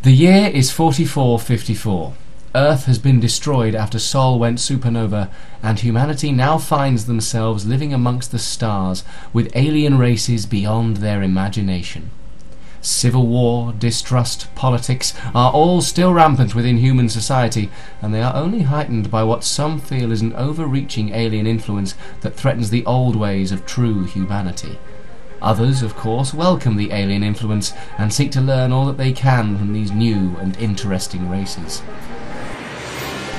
The year is 4454. Earth has been destroyed after Sol went supernova, and humanity now finds themselves living amongst the stars with alien races beyond their imagination. Civil war, distrust, politics are all still rampant within human society, and they are only heightened by what some feel is an overreaching alien influence that threatens the old ways of true humanity. Others, of course, welcome the alien influence and seek to learn all that they can from these new and interesting races.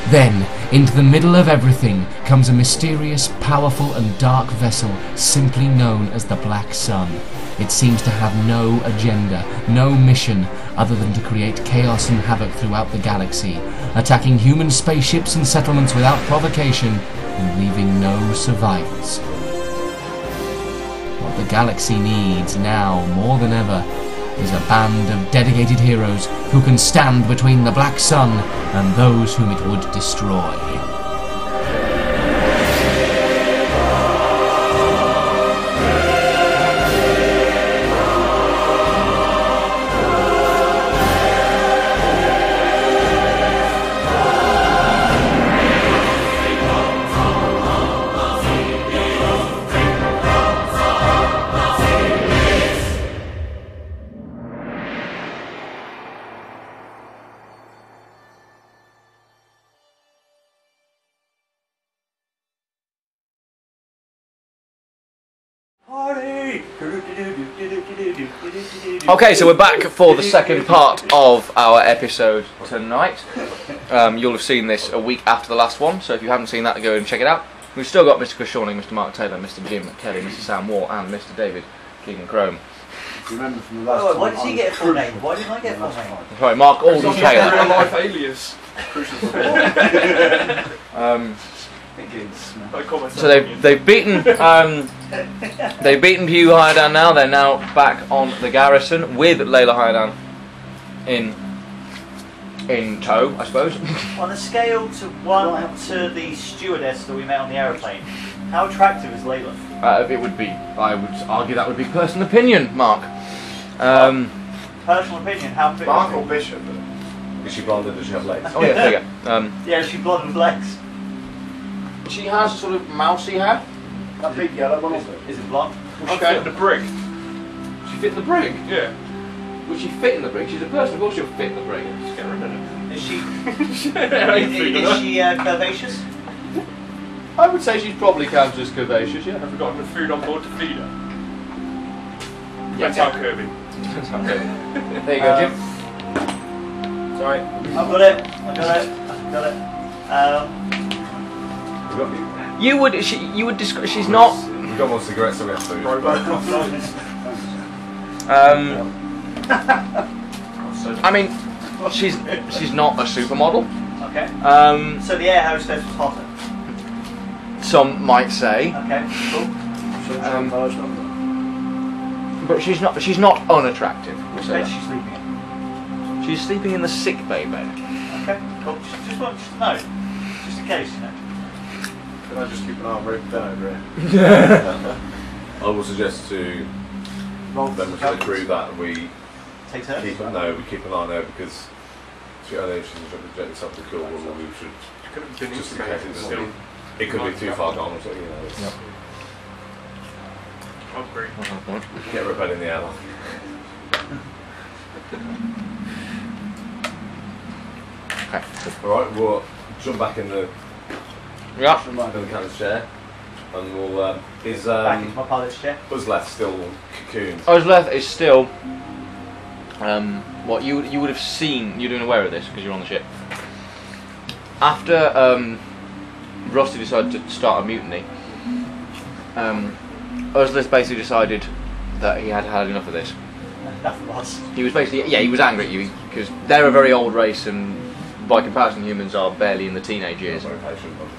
Then, into the middle of everything comes a mysterious, powerful and dark vessel simply known as the Black Sun. It seems to have no agenda, no mission, other than to create chaos and havoc throughout the galaxy, attacking human spaceships and settlements without provocation, and leaving no survivors. What the galaxy needs now, more than ever, is a band of dedicated heroes who can stand between the Black Sun and those whom it would destroy. Okay, so we're back for the second part of our episode tonight. You'll have seen this a week after the last one, so if you haven't seen that, go and check it out. We've still got Mr. Christophe Shaunig, Mr. Marc Taylor, Mr. Jim Kelly, Mr. Sam Moore, and Mr. David King and Chrome. Remember from the last time. Why did he get a full name? Why didn't I get a full name? Sorry, Mark Alden Taylor. Real life alias. So they've beaten Byw Hyrdan now. They're now back on the garrison with Layla Hyrdan in tow, I suppose. On a scale to 1 to the stewardess that we met on the aeroplane, how attractive is Layla? It would be. I would argue that would be personal opinion, Mark. Personal opinion. How big? Mark or Bishop? Is she blonde or does she have legs? Oh yeah, there you go. Yeah, is she blonde with legs? She has sort of mousy hair. That big yellow one. Is it blonde? Okay. Fit the brick. She fit the brig. Yeah. Would she fit in the brig? She's a person, of course she'll fit in the brig. Just get rid of it. Is she? Is she curvaceous? I would say she's probably counted as curvaceous, yeah. Have we got enough food on board to feed her? Yeah. That's how curvy. There you go, Jim. Sorry. I've got it. You would describe. She's not. We've got more cigarettes than we have food. I mean, she's not a supermodel. Okay. So the air hostess was hotter. Some might say. Okay. Cool. But she's not unattractive. Which bed is she sleeping in? She's sleeping in the sick bay bed. Okay. Cool. Just want to know, just in case, you know. Can I just keep an arm right down over here? I will suggest to members of the crew that we Take her. keep an eye on her because I know if she's projecting something cool, we should just in case it could be too far gone or something, you know. Yep. I'll agree. Get her a bed in the air. Okay. Alright, we'll jump back in the Yeah. captain's chair and we'll is Back into my pilot's chair. Uzleth still cocooned? Uzleth is still what you would have seen. You'd have been aware of this because you're on the ship. After Rusty decided to start a mutiny, Uzleth basically decided that he had had enough of this. Nothing was. He was basically, he was angry at you because they're a very old race and by comparison humans are barely in the teenage years. Very patient, obviously.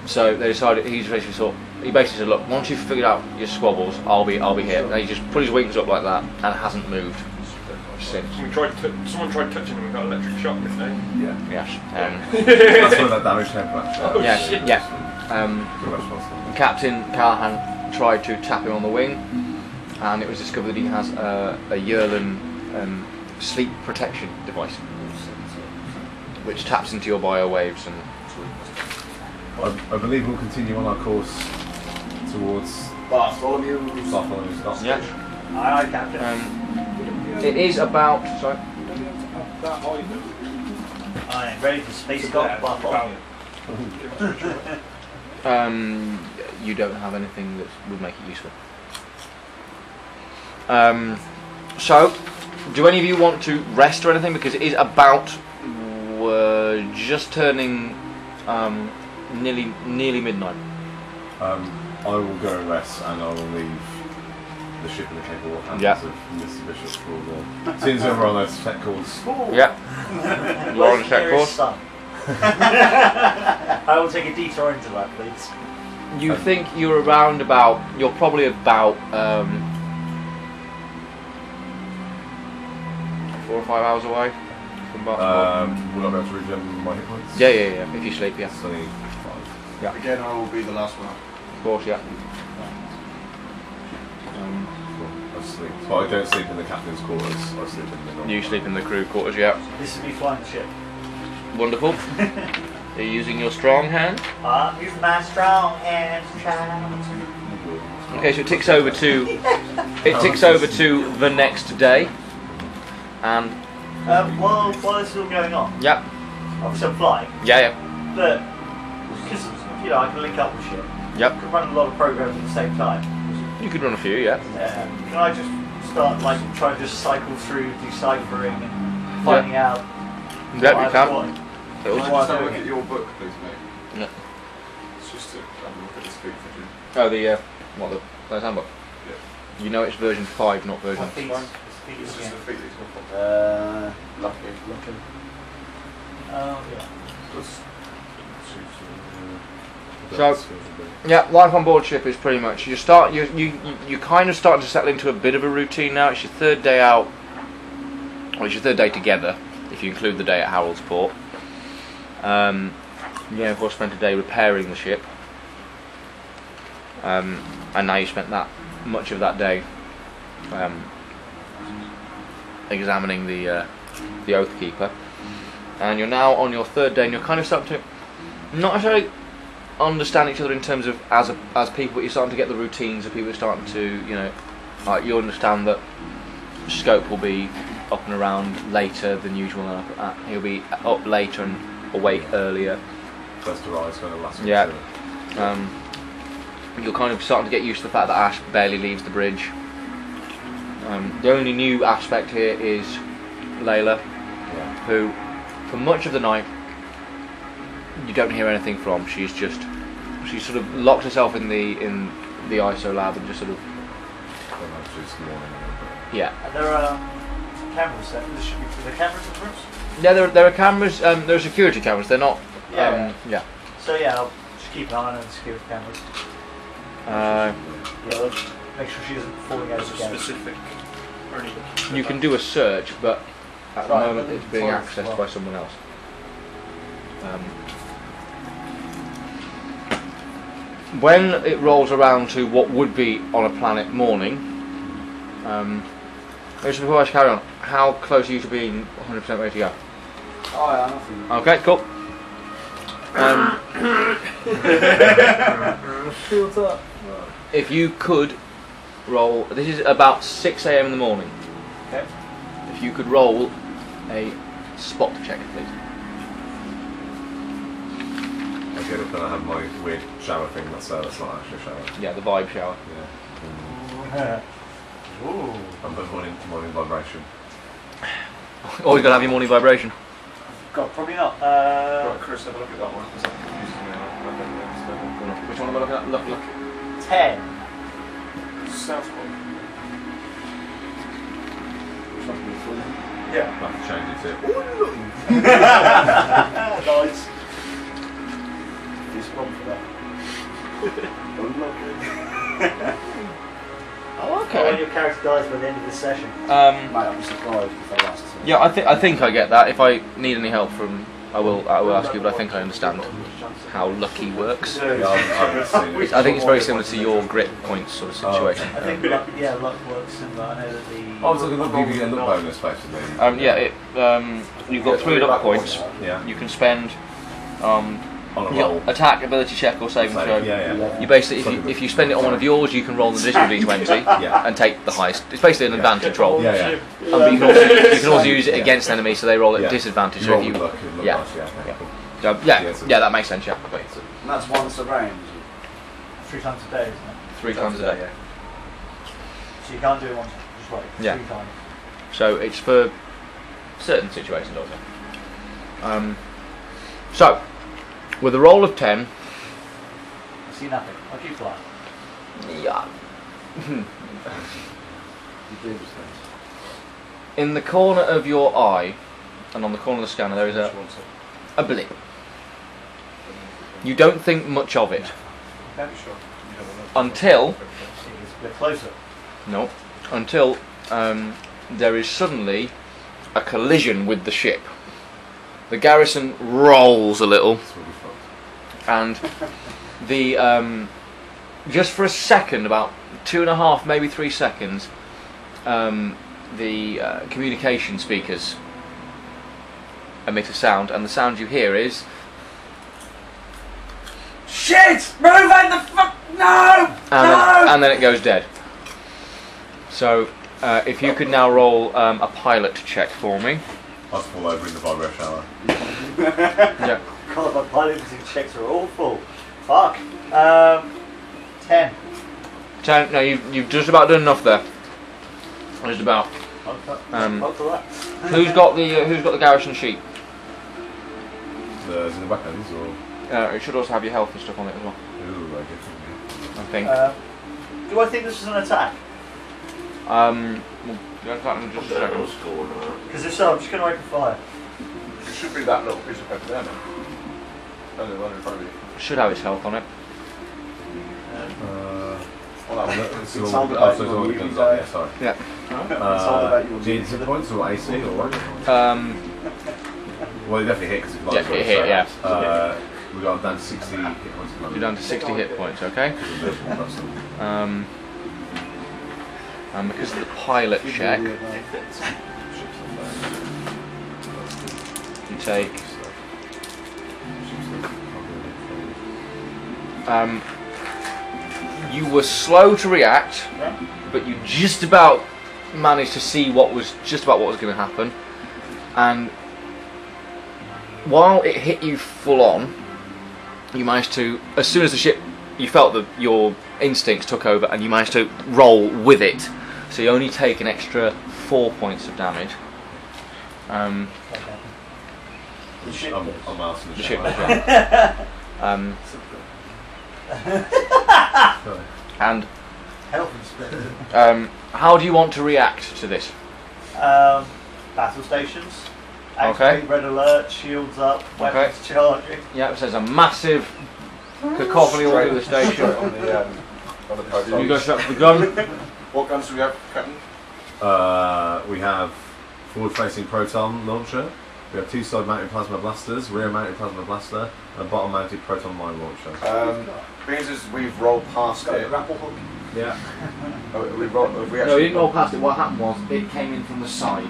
So they decided, he basically said, look, once you've figured out your squabbles, I'll be here. And he just put his wings up like that and hasn't moved since. Someone tried touching him and got electric shock, didn't they? Yeah. Yes. That's one of that damage temper actually. Oh, Yeah, shit. yeah. Pretty much possible. Captain Callahan tried to tap him on the wing, and it was discovered that he has a Yearling sleep protection device, which taps into your bio waves and. I believe we'll continue on our course towards Bartholomew. Bartholomew's. Yeah. Aye, Captain. It is about. Sorry. I am ready for space dock Bartholomew. You don't have anything that would make it useful. So, do any of you want to rest or anything? Because it is about just turning nearly midnight. I will go and rest, and I will leave the ship in the capable hands of Mr. Bishop for all the. Since we're on those set course. Yeah. You're on the set course. I will take a detour into that, please. You think you're around about. You're probably about 4 or 5 hours away from Bartholomew. Will I be able to regen my hit points? Yeah. If you sleep, yeah. So I need 5. Yeah. Again, I will be the last one. Of course, yeah. I sleep. But I don't sleep in the captain's quarters. I sleep in the normal. You sleep in the crew quarters, yeah. This is me flying the ship. Wonderful. Are you using your strong hand? Use my strong hands, child. Okay, so it ticks over to the next day, and While this is all going on, yeah, obviously I'm flying, yeah, but because I can link up with shit, yep. I can run a lot of programs at the same time. You could run a few, yeah. Can I just start try and just cycle through deciphering and finding out? Yep, you can. Can I just have a look at your book, please, mate? Yeah. It's just to have a look at the speed for you. Oh, the player's handbook. Yeah. You know it's version 5, not version. It's just the feet that you've got. Lucky. Oh yeah. So, yeah, life on board ship is pretty much you kind of starting to settle into a bit of a routine now. It's your third day out, or it's your third day together, if you include the day at Haroldsport. Yeah, of course, spent a day repairing the ship, and now you spent much of that day examining the Oathkeeper, and you're now on your third day, and you're kind of starting to not necessarily understand each other in terms of as people, but you're starting to get the routines of people. Are starting to you understand that Scope will be up and around later than usual. He'll be up later and awake earlier. First to rise, kind of last. Yeah. You're kind of starting to get used to the fact that Ash barely leaves the bridge. The only new aspect here is Layla, who, for much of the night, you don't hear anything from. She sort of locked herself in the ISO lab and just sort of. Yeah. And there are cameras there. There should be cameras in the rooms. Yeah, there are cameras. There are security cameras. They're not. Yeah. So yeah, I'll just keep an eye on the security cameras. Make sure she isn't falling out again. Specific. You can do a search, but at the moment it's being accessed by someone else. When it rolls around to what would be on a planet morning, just before I carry on, how close are you to being 100% ready to go? Oh, yeah, nothing. Okay, cool. If you could roll, this is about 6 AM in the morning. Okay. If you could roll a spot check, please. I get up and I have my weird shower thing. That's not actually a shower. Yeah, the vibe shower. Yeah. Ooh. And the morning vibration. Always gotta have your morning vibration. God, probably not. Right, Chris, have a look at that one. Which one am I looking at? Look. 10. South one. Yeah. I have to change it too. Nice. This one for that. Oh, Okay. When your character dies by the end of the session. Mate, I'm surprised if I last. Yeah, I think I get that. If I need any help from I will ask you, but I think I understand how lucky works. Yeah, I've seen it. I think it's very similar to your grit points sort of situation. I think luck, yeah, luck works similar. I know that the. I was looking at the luck bonus basically. You've got 3 luck points. Yeah. You can spend On a roll. attack, ability check, or saving throw. Yeah. You basically, if you spend it on one of yours, you can roll an additional d20 Yeah. and take the highest. It's basically an advantage roll. Yeah. But you can also use it against enemies, so they roll at disadvantage. You So roll if you, with luck, yeah. nice, yeah. Cool. so, that makes sense. Yeah, And that's once a round. 3 times a day, isn't it? 3 times a day. Yeah. So you can't do it once, just like 3 Yeah. times. So it's for certain situations also. So with a roll of 10, I see nothing. I'll keep flying. yeah. In the corner of your eye, and on the corner of the scanner, there is a blip. You don't think much of it until It's a bit closer. no, until there is suddenly a collision with the ship. The garrison rolls a little, and the just for a second, about 2.5, maybe 3 seconds, the communication speakers emit a sound, and the sound you hear is Shit! Move in the fuck! No! and then it goes dead. So if you could now roll a pilot check for me. I'll fall over in the vibro shower. Yeah. God, my piloting checks are awful. Fuck. 10. 10. No, you've just about done enough there. Just about. Fuck for that. Who's got the garrison sheet? The weapons or? It should also have your health and stuff on it as well. Ooh, I think. Do I think this is an attack? We'll get that in just a second. Because if so, I'm just going to open fire. It should be that little piece of paper there, man. Oh, the one in front of you. Should have its health on it. Well, that one, it's all, sounded oh, like so it's you all were the guns moving up, yeah, sorry. Yeah. GNC points or AC or what? Well, it definitely hit because it's Yeah, it hit, yeah. We got down to 60 hit points. You're down to 60 hit points, okay? And because of the pilot check, you take you were slow to react, but you just about managed to see what was going to happen, and while it hit you full on, you managed to, as soon as the ship, you felt that your instincts took over and you managed to roll with it, so you only take an extra 4 points of damage. I'm asking The ship does, yeah. And Health inspector. how do you want to react to this? Battle stations. Activate red alert, shields up, weapons charging. Yeah, it says a massive cacophony all through the station. On the proton. You go straight for the gun. What guns do we have, Captain? We have forward-facing proton launcher. We have 2 side-mounted plasma blasters, rear-mounted plasma blaster, and a bottom-mounted proton mine launcher. Being as we've rolled past it. Grapple hook. Yeah. No, we No, you didn't roll past it. What happened was it came in from the side.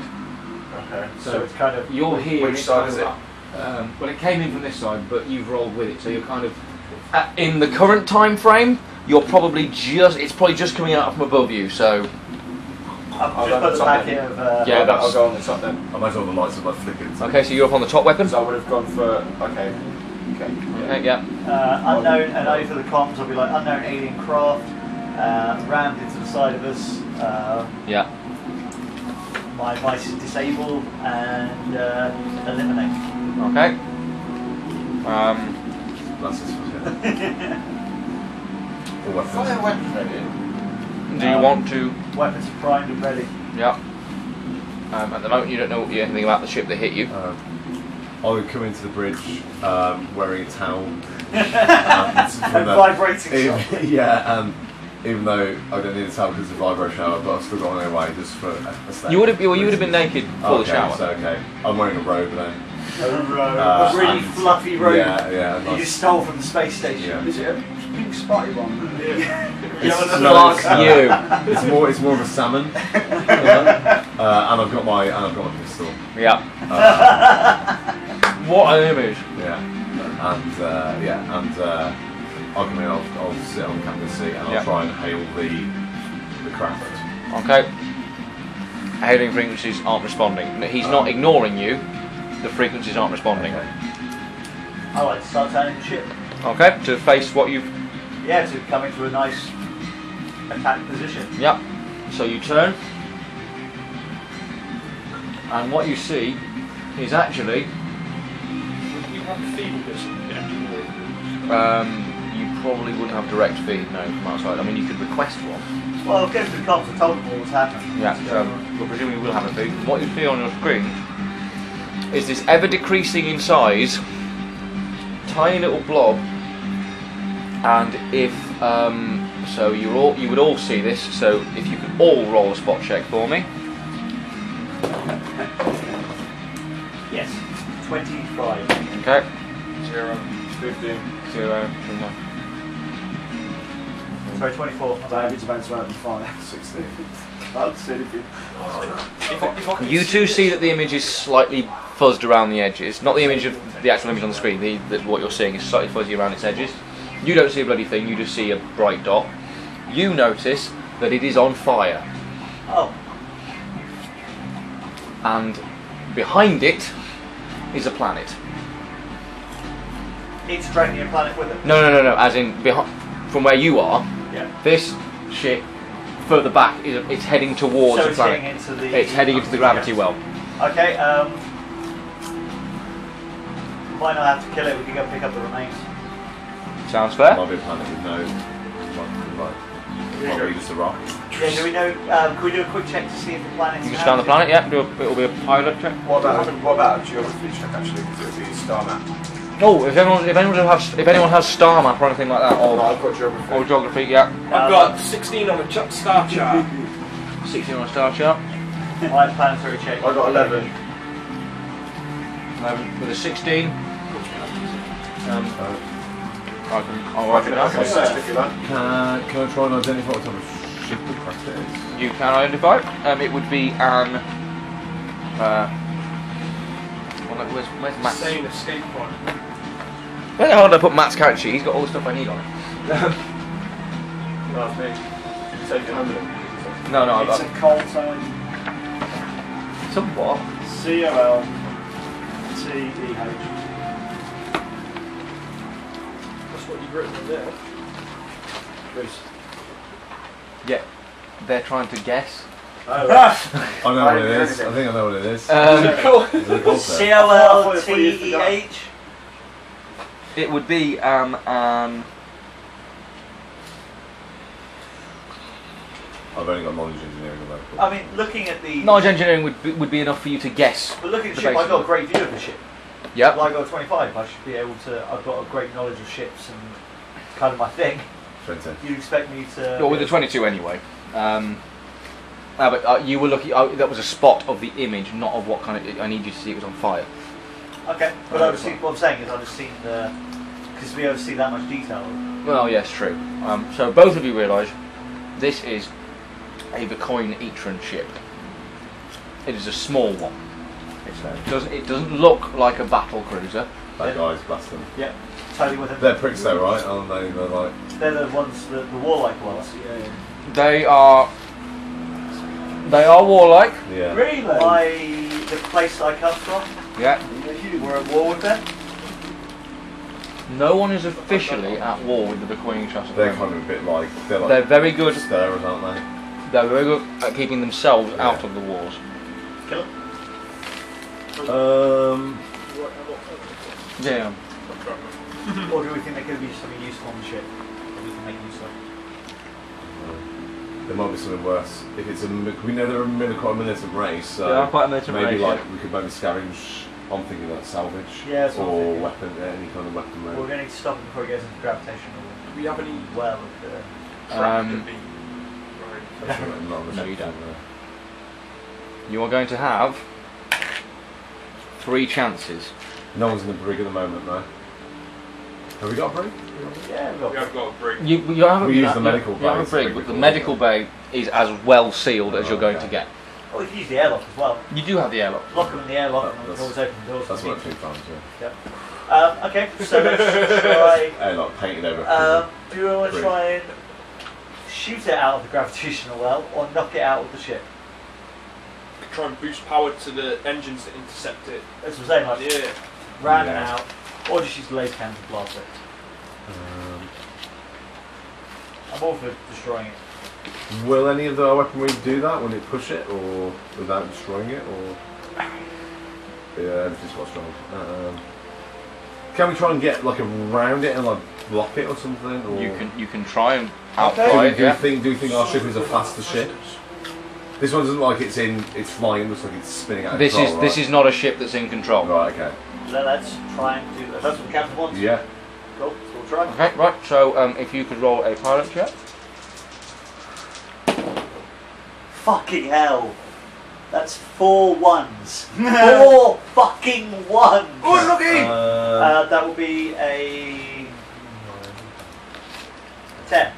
Okay. So it's kind of. You're here. Which side is it? Well, it came in from this side, but you've rolled with it, so you're kind of in the current time frame. You're probably it's probably just coming out from above you. So I've just put the back here of. yeah, I'll go on the top then. I imagine all the lights are like flickered. okay. So you're up on the top weapon. So I would have gone for. Okay. Okay, yeah. Unknown, and over the comms, I'll be like unknown alien craft, rammed into the side of us. Yeah. My advice is disable and eliminate. Okay. Blasters. All weapons. Fire weapons ready. Do you want to? Weapons are primed and ready. Yeah. At the moment, you don't know anything about the ship that hit you. I would come into the bridge wearing a towel. And vibrating stuff. Yeah, and even though I don't need a towel because of the vibro shower, but I've still got one anyway just for a second. You would have been naked for the shower. So okay. I'm wearing a robe then. A really fluffy robe. Yeah. You just stole from the space station. Yeah. Is it a pink spotty one? Fuck you. It's more of a salmon. And I've got my pistol. Yeah. What an image. Yeah. And I'll come in. I'll sit on the captain's seat and I'll try and hail the craft. Okay. Hailing frequencies aren't responding. He's not ignoring you. The frequencies aren't responding. Okay. I like to start turning the ship. Okay. To face what you've. Yeah, to come into a nice attack position. Yep. So you turn, and what you see is actually. You have the feed with this You probably wouldn't have direct feed, no, from outside. I mean, you could request one. Well, go to the cops and told them what was happening. Yeah, so we'll presumably will have a feed. What you see on your screen is this ever decreasing in size, tiny little blob. And if so, you would all see this. So if you could all roll a spot check for me. Yes, 25. Okay. 0, 15. 0. Sorry, 24. It's about to open fire. 16. That's anything. You two see that the image is slightly fuzzed around the edges. Not the image of the actual image on the screen. What you're seeing is slightly fuzzy around its edges. You don't see a bloody thing. You just see a bright dot. You notice that it is on fire, Oh, and behind it is a planet. it's dragging your planet with it. No. As in from where you are. Yeah. This ship further back it's heading towards So the it's planet. heading into the. It's heading into the gravity well. Okay. Might not have to kill it. We can go pick up the remains. Sounds fair. Might be a planet with no. Might be just a rock. Yeah. Do we know? Can we do a quick check to see if the planet's? You can scan the planet. Yeah. It'll be a pilot check. What about a geography check actually? Because it would be a star map. Oh, if anyone has star map or anything like that, Oh, I've got geography. or geography, yeah. I've got 16 on a star chart. 16 on a star chart. My planetary check. I got 11. 11 with a 16. I'll I write can it down. assist if you like. Can I try and identify what type of ship the craft is? You can identify it. It would be an. Where's Matt's? Same escape pod. Where the hell did I put Matt's character sheet? He's got all the stuff I need on it. That's me. Take it home with it. No, It's a cold zone. Some what? COLTEH. That's what you've written on there. Bruce. Yeah. They're trying to guess. Oh, right. I know what it is. I think I know what it is. Cool. Is it called that? COLTEH. It would be I've only got knowledge engineering and medical. I mean, looking at the. knowledge engineering would be enough for you to guess. But looking at the the ship, I've basic. got a great view of the ship. Yep. Well, I got a 25. I should be able to. I've got a great knowledge of ships and it's kind of my thing. 20. You'd expect me to. Well, with the 22 anyway. But you were looking. That was a spot of the image, not of what kind of. I need you to see it was on fire. Okay, but obviously, what I'm saying is I've just seen the. Because we don't see that much detail. Well, yes, true. So both of you realise this is a Vicoin-Etran ship. It is a small one. It doesn't look like a battle cruiser. That guy's blasting. Yeah, totally with it. They're pricks though, right? Aren't they? They're like. They're the ones, the warlike ones. Yeah. They are warlike. Yeah. Really? The place I come from, Yeah. we're at war with them. No one is officially at war with the Vicoin class. They're kind of a bit like. They're very good. Stirrers, aren't they? They're very good at keeping themselves out of the wars. Kill them. Yeah. Or do we think there could be something useful on the ship that we can make use of? There might be something worse. If it's we know they're quite a militant race, so They are quite a militant maybe race, like yeah. we could maybe scavenge. I'm thinking like salvage, Yeah, that's what I'm or thinking. weapon, any kind of weapon. We're going to need to stop it before it goes into gravitational Do we have any well. crap to be? Right. No, you don't. You are going to have 3 chances. No one's in the brig at the moment, though. Have we got a brig? Yeah, we've We got have got a brink. You haven't, We use the medical you have bay, a so brig, we but the can- medical bay is as well sealed as you're going to get. Oh, we can use the airlock as well. You do have the airlock. Lock them in the airlock and we That's- can always open the doors. That's if we what need 2 times, yeah. to. Okay, so let's try. Airlock painted over. Do you want to Brig. try and shoot it out of the gravitational well or knock it out of the ship? Try and boost power to the engines to intercept it. That's what I'm saying, like Yeah. ram it Yeah. out, or just use the laser cannon to blast it. I'm all for destroying it. Will any of the weaponry do that? Will it push it, or without destroying it, or? Yeah, everything's got strong. Can we try and get like around it and like block it or something? Or You can try and Okay. outfly it. do you Yeah. think our ship is a faster ship? This one doesn't look like it's flying. It looks like it's spinning out of This control, is right? not a ship that's in control. Right. Okay. So let's try and do that. That's what the captain wants. Yeah. Cool, so we'll try. Okay, right. So if you could roll a pilot check. Fucking hell. That's 4 ones. 4 fucking ones! That will be a 10.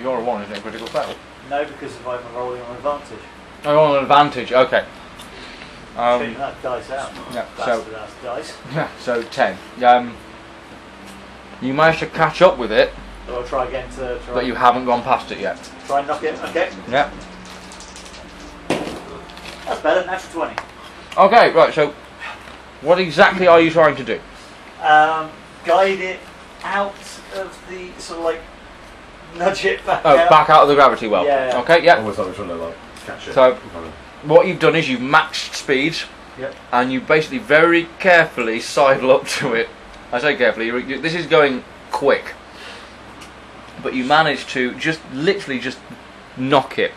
You're a 1, isn't it? Critical fail. No, because I'm rolling on advantage. Oh, on an advantage. Okay. Taking that dice out. Yeah. Bastard ass dice. Yeah. So 10. You managed to catch up with it, So I'll try again to try, but you haven't gone past it yet. try and knock it. Okay. Yeah. That's better. Natural 20. Okay. Right. So, what exactly are you trying to do? Guide it out of the sort of like nudge it back Oh, out. back out of the gravity well. Yeah. Okay. Yeah. Almost like we're trying to like catch it. So- Kind of- What you've done is you've matched speeds, Yep. and you basically very carefully sidle up to it. I say carefully. This is going quick, but you managed to literally just knock it.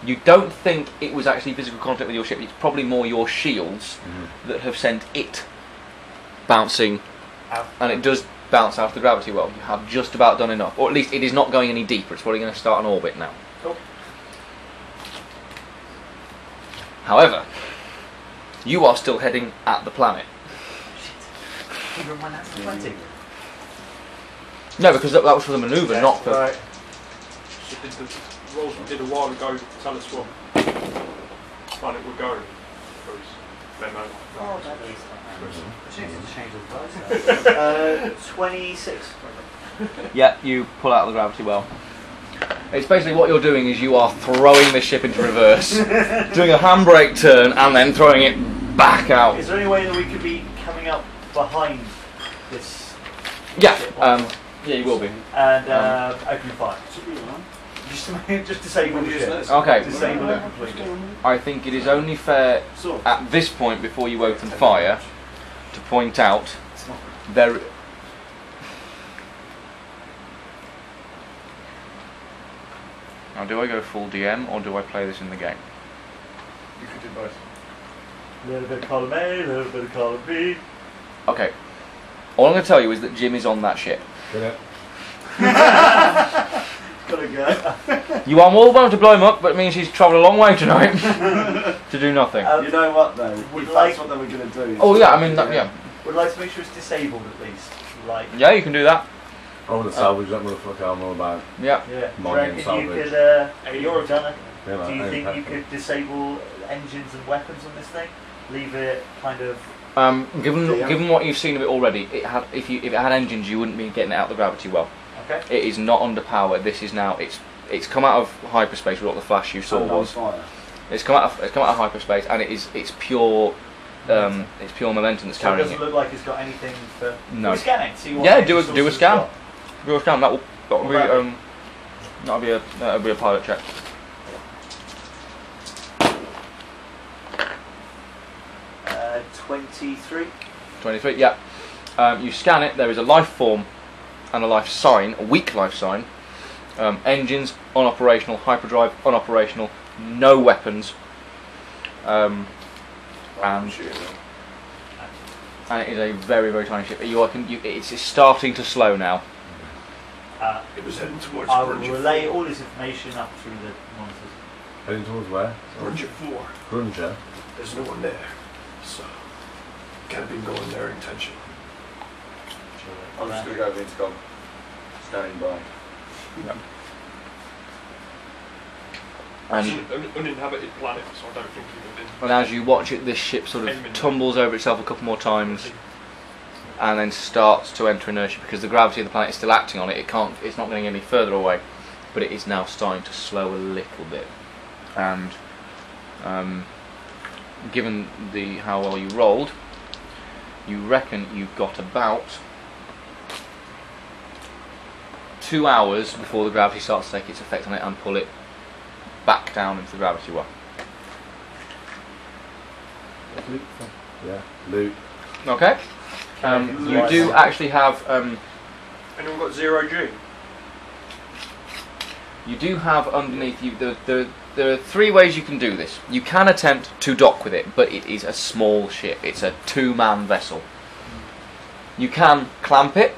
You don't think it was actually physical contact with your ship. It's probably more your shields that have sent it bouncing, Out. and it does bounce out of the gravity well. You have just about done enough, or at least it is not going any deeper. It's probably going to start an orbit now. Cool. However, you are still heading at the planet. Even my natural 20. No, because that was for the manoeuvre, not for. Right. So did the rolls we did a while ago tell us what planet we're going? Or is them over? Oh, that is. Change the dice. 26. Yeah, you pull out of the gravity well. It's basically what you're doing is you are throwing the ship into reverse, doing a handbrake turn, and then throwing it back out. Is there any way that we could be coming up behind this Yeah, ship? yeah, you will be. And opening fire. Just disable the ship. Okay, Disable it completely. I think it is only fair at this point, before you open fire, to point out there. Now, do I go full DM or do I play this in the game? You could do both. A little bit of column A, a little bit of column B. Okay. All I'm going to tell you is that Jim is on that ship. Get it? Gotta go. You are more welcome to blow him up, but it means he's travelled a long way tonight to do nothing. You know what though? Would If like- that's what they were going to do. Oh yeah, I mean, yeah, Would like to make sure it's disabled at least. Like, yeah, you can do that. I want to salvage that motherfucker. I'm all about. Yeah. yeah. Mining Do you reckon salvage. you could, you're done it. Yeah, Do you like, think any you pepper. could disable engines and weapons on this thing? Leave it kind of. Given what you've seen of it already, if it had engines, you wouldn't be getting it out the gravity well. Okay. It is not under power. This is now it's come out of hyperspace. What the flash you saw And on was. fire. It's come out of hyperspace, and it's pure momentum that's So it carrying doesn't it. look like it's got anything for. No. We scan it. See what Yeah, energy do a sources it's scan. got. Go scan. That'll be Alright. that'll be a pilot check. Uh, 23. 23. Yeah. You scan it. There is a life form and a life sign, a weak life sign. Engines unoperational, hyperdrive unoperational, no weapons, and it is a very, very tiny ship. It's starting to slow now. It was heading towards I will Bridge relay all this information up through the monitors. Heading towards where? Bridge 4. Grunger. There's no one there. So, could have been going their intention. I'm just going to go over the intercom. Standing by. Yep. It's an uninhabited planet, so I don't think he would have been. And as you watch it, this ship sort of tumbles over itself a couple more times, and then starts to enter inertia because the gravity of the planet is still acting on it. It's not getting any further away, but it is now starting to slow a little bit. And given how well you rolled, you reckon you've got about 2 hours before the gravity starts to take its effect on it and pull it back down into the gravity well. Yeah, loot. Okay. You do actually have. Anyone got 0G? You do have underneath you. There are 3 ways you can do this. You can attempt to dock with it, but it is a small ship. It's a 2-man vessel. You can clamp it.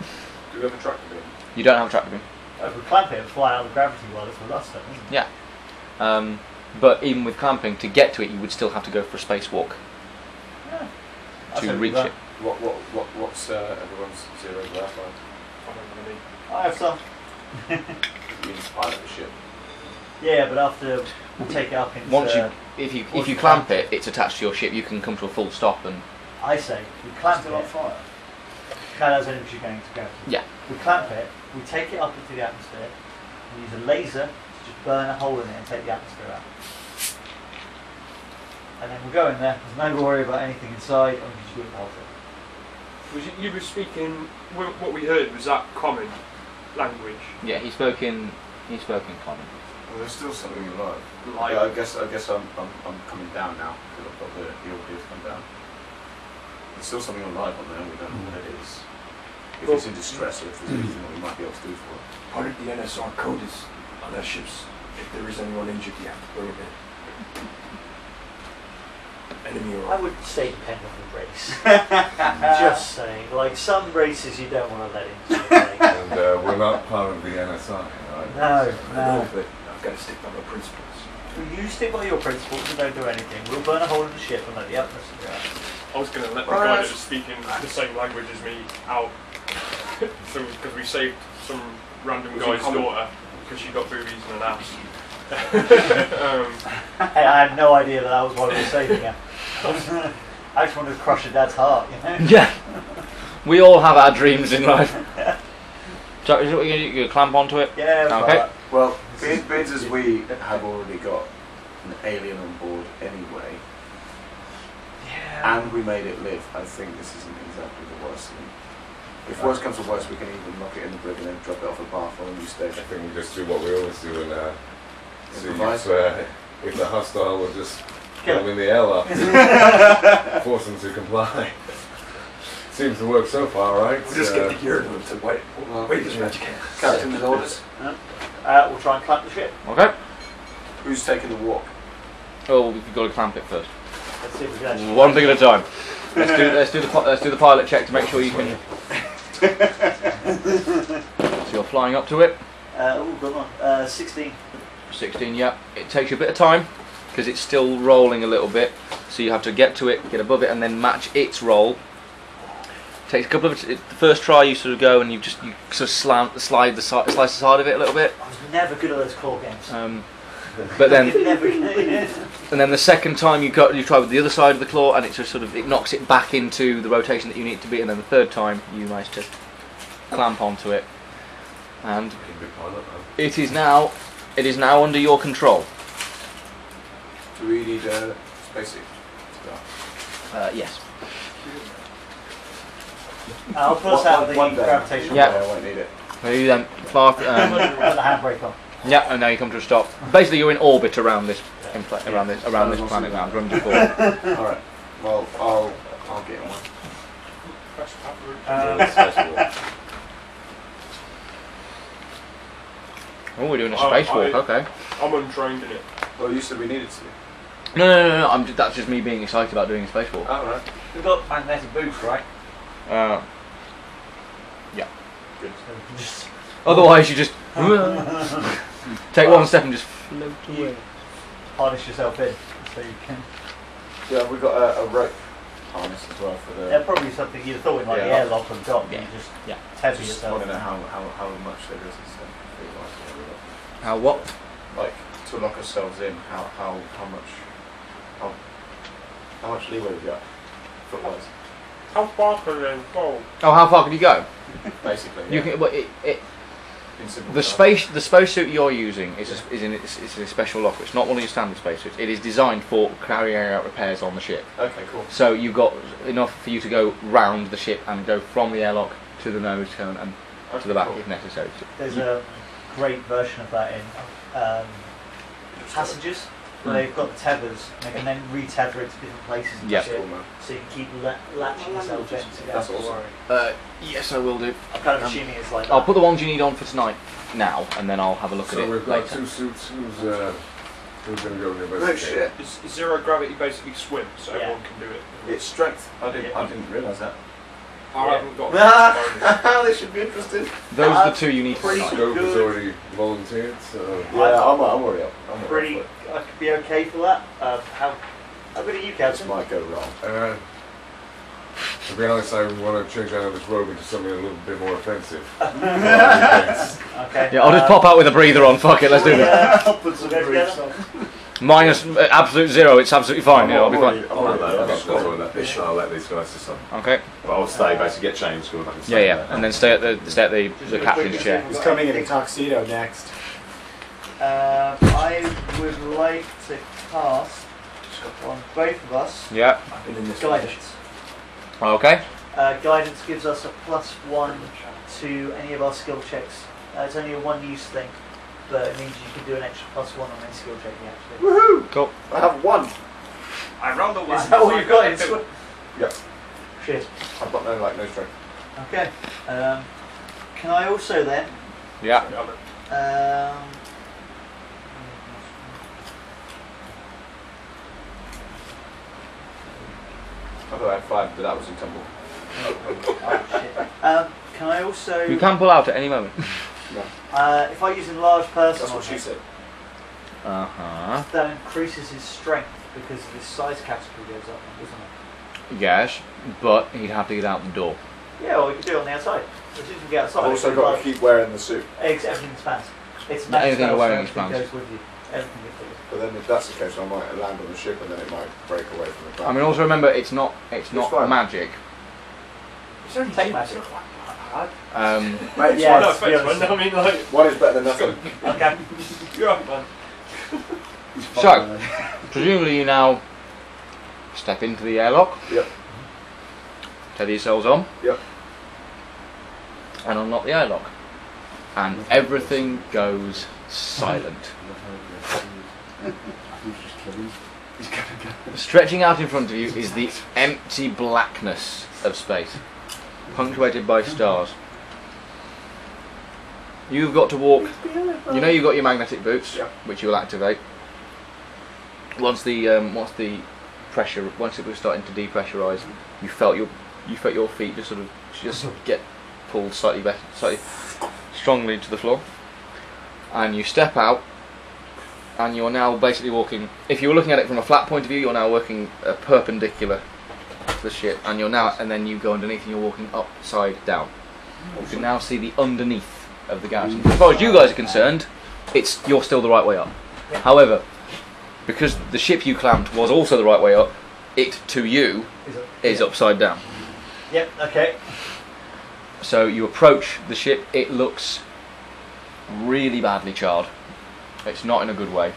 Do we have a tractor beam? You don't have a tractor beam. If we clamp it and fly out of the gravity well, it's with us then, isn't it? Yeah. But even with clamping, to get to it, you would still have to go for a spacewalk to reach it. What's everyone's 0 last line? I don't know any. I have some. It means pilot the ship. Yeah, but after we take it up into... Once if you clamp it, it's attached to your ship. You can come to a full stop and. I say, we clamp Still on it. fire. No, that's only because you're going to gravity. Yeah. We clamp it, we take it up into the atmosphere, we use a laser to just burn a hole in it and take the atmosphere out. And then we'll go in there, there's no worry about anything inside, and we just whip the whole thing. You were speaking, what we heard was that common language. Yeah, he spoke in common. Well, there's still something alive. Like- Yeah, I guess I'm coming down now because I've got the order to come down. There's still something alive on there. We don't know what it is. If it's in distress, or if there's anything that we might be able to do for it. Part of the NSR code is on their ships. If there is anyone injured, you have to bring them in. Enemy or I would say depend on the race. Just saying, like some races you don't want to let in. And we're not part of the NSI, right? No. but I've got to stick by my principles. You stick by your principles and don't do anything. We'll burn a hole in the ship and let the atmosphere out. I was going to let the guy that was speaking the same language as me out, because we saved some random guy's daughter because she got boobies and an ass. Hey, I had no idea that was why we were saving her. I just wanted to crush her dad's heart, you know? Yeah. We all have our dreams in life. So, is it what you're going to clamp onto it? Yeah, Okay. right. Well, being as we have already got an alien on board anyway, and we made it live, I think this isn't exactly the worst thing. If worse comes to worse, we can even knock it in the brig and then drop it off a path on a new station. I think we just do what we always do and see Improvise. if the hostile will just Kill come in the airlock, force them to comply. Seems to work so far, right? We'll just get the Hyrdan to wait as much as you can. Captain with orders. We'll try and clamp the ship. Okay. Who's taking the walk? Oh, we've got to clamp it first. Let's see if we can actually... One thing at a time. Let's do the pilot check to make sure you can. So you're flying up to it. Oh, good one. 16. 16. Yeah. It takes you a bit of time because it's still rolling a little bit. So you have to get to it, get above it, and then match its roll. Takes a couple of. The first try you sort of go and you sort of slice the side of it a little bit. I was never good at those claw games. But then. Never. And then the second time you try with the other side of the claw, and it just it knocks it back into the rotation that you need it to be. And then the third time you manage to clamp onto it, and it is now under your control. Do we need a spacesuit? Yes. I'll put us out of the gravitational Yeah. I won't need it. So you then fly. Put the handbrake on. Yeah, and now you come to a stop. Basically, you're in orbit around this planet now, running to forward. All right. Well, I'll get on. Oh, we're doing a spacewalk. Okay. I'm untrained in it. Well, you said we needed to. No. That's just me being excited about doing a spacewalk. All right. We've got magnetic boots, right? Yeah. Good. Just Otherwise, you just take one step and just float away. harness yourself in so you can. Yeah, we've got a rope. harness as well for the. Yeah, probably something you'd throw in like the airlock on top. Yeah. You just Yeah. tether Just yourself. want to know how much there is and stuff. How what? Like to lock ourselves in, how much leeway have you got footwise? How far can they go? Oh, how far can you go? Basically, You can. Well, in simple the spacesuit you're using is in a special locker. It's not one of your standard spacesuits. It is designed for carrying out repairs on the ship. Okay, cool. So you've got enough for you to go round the ship and go from the airlock to the nose cone and to the back if necessary. There's a great version of that in Passages, where they've got the tethers, and they can then re-tether it to different places in the ship, so you can keep latching yourself in. That's awesome. Yes, I will do. I'm kind of assuming it's like that. I'll put the ones you need on for tonight now, and then I'll have a look at So it we've got later. 2 suits. Who's going to go in the No shit. Is zero gravity basically swim, so everyone can do it? It's strength. I didn't realise that. I haven't got bonus. This should be interesting. Those are the two you need for Pretty tonight. Scope has already volunteered, so... Yeah, I'm already up. Pretty, I could be okay for that. How good are you, This Captain? might go wrong. To be honest, I want to change out of this robe into something a little bit more offensive. Okay. Yeah, I'll just pop out with a breather on. Fuck it, let's do that. I'll put some together. Minus absolute zero. It's absolutely fine. Yeah, I'll be fine. I'll let these guys decide. Okay. But I'll stay, basically get changed. So I can Yeah, yeah, and then stay at the captain's chair. Who's coming in a tuxedo next? I would like to cast on both of us Yeah. guidance. Okay. Guidance gives us a +1 to any of our skill checks. It's only a one-use thing, but it means you can do an extra +1 on any skill check you actually. Woohoo! Cool. I have 1. I rolled a 1. Is that all you've got? Yep. Shit. I've got no strength. Okay. Can I also then? Yeah. I thought I had 5, but that was in tumble. Can I also? You can pull out at any moment. If I use enlarged person, That's what she said. that increases his strength because his size category goes up, doesn't it? Yes, but he'd have to get out the door. Yeah, or you can do it on the outside. As soon as you get outside, I've also got to keep wearing the suit. everything expands. It's Yeah, anything spell, wearing so expands. everything goes with you. Everything gets with you. But then if that's the case, I might land on the ship and then it might break away from the ground. I mean, also remember, it's not fine. magic. It's only Take magic. Mate, it's Yeah. No fine. offence, man. I mean, like, One is better than nothing. Okay. you're up, man. So, presumably you now step into the airlock. Yep. Tether yourselves on. Yep. And unlock the airlock. And everything goes silent. Stretching out in front of you is the empty blackness of space, punctuated by stars. You've got to walk. You know you've got your magnetic boots, Yep. which you'll activate. Once it was starting to depressurize, you felt your feet just get pulled slightly strongly into the floor, and you step out, and you're now basically walking. If you were looking at it from a flat point of view, you're now working perpendicular to the ship, and then you go underneath, and you're walking upside down. You can now see the underneath of the garrison. As far as you guys are concerned, you're still the right way up. However, because the ship you clamped was also the right way up, it to you is upside down. Yep. Okay. So you approach the ship. It looks really badly charred. It's not in a good way.